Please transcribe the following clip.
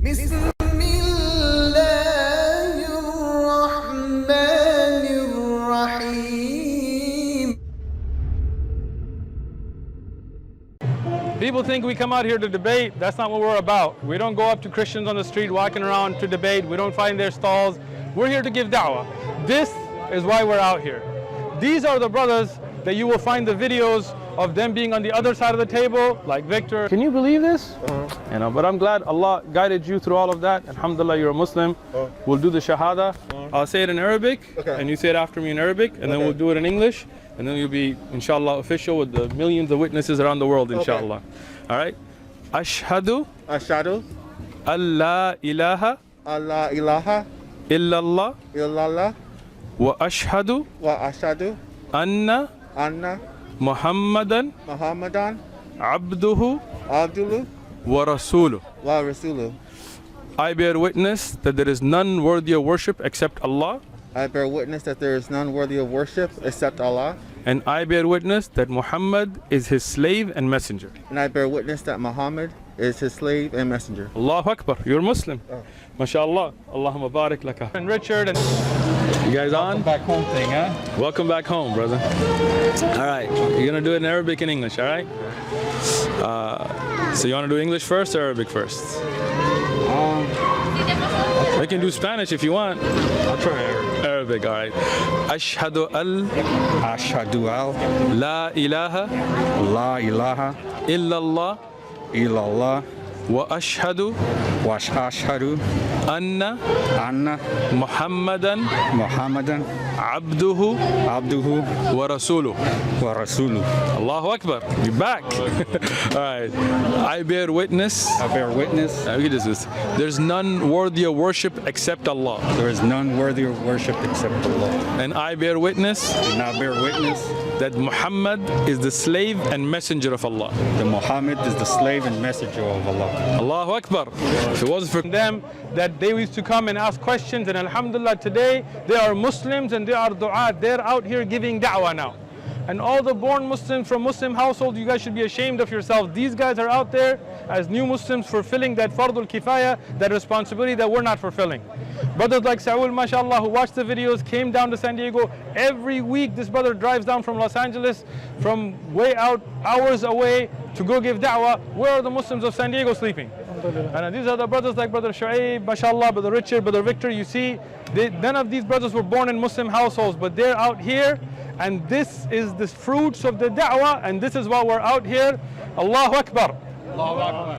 بسم الله الرحمن الرحيم. People think we come out here to debate. That's not what we're about. We don't go up to Christians on the street walking around to debate. We don't find their stalls. We're here to give da'wah. This is why we're out here. These are the brothers that you will find the videos of them being on the other side of the table, like Victor. Can you believe this? You know, but I'm glad Allah guided you through all of that. Alhamdulillah, you're a Muslim. We'll do the shahada. I'll say it in Arabic, and you say it after me in Arabic, and then we'll do it in English, and then you'll be, inshallah, official with the millions of witnesses around the world, inshallah. All right? Ashhadu. Ashhadu. Allah ilaha. Allah ilaha. Illallah. Illallah. Wa ashhadu. Wa ashhadu. Anna. Anna. Muhammadan. Muhammadan. Abduhu. Abdullah. Wa rasuluh. Wa rasuluh. I bear witness that there is none worthy of worship except Allah. I bear witness that there is none worthy of worship except Allah. And I bear witness that Muhammad is his slave and messenger. And I bear witness that Muhammad is his slave and messenger. Allahu Akbar, you're a Muslim. MashaAllah. Allahumma barik laka. And Richard and you guys on? Welcome back home thing, huh? Welcome back home, brother. All right, you're gonna do it in Arabic and English, all right? So you wanna do English first or Arabic first? We can do Spanish if you want. I'll try Arabic, all right. Ashhadu al Ashhadu al la ilaha la ilaha illallah illallah wa ashhadu wa ashhadu anna anna Muhammadan Muhammadan abduhu abduhu wa rasuluh. wa rasuluh. Allahu Akbar. You're back. All right. I bear witness. I bear witness Look at this. There's none worthy of worship except Allah. there is none worthy of worship except Allah. And I bear witness And I bear witness that Muhammad is the slave and messenger of Allah. that Muhammad is the slave and messenger of Allah. Allahu Akbar. If it wasn't for them, that they used to come and ask questions, and Alhamdulillah, today they are Muslims and they are du'at. They're out here giving da'wah now. And all the born Muslims from Muslim households, you guys should be ashamed of yourselves. These guys are out there as new Muslims fulfilling that fardul kifaya, that responsibility that we're not fulfilling. Brothers like Saul, mashallah, who watched the videos, came down to San Diego. Every week this brother drives down from Los Angeles, from way out, hours away, to go give da'wah. Where are the Muslims of San Diego sleeping? And these are the brothers like Brother Shu'aib, mashallah, Brother Richard, Brother Victor. You see, none of these brothers were born in Muslim households, but they're out here, and this is the fruits of the da'wah, and this is why we're out here. Allahu Akbar. Allahu Akbar.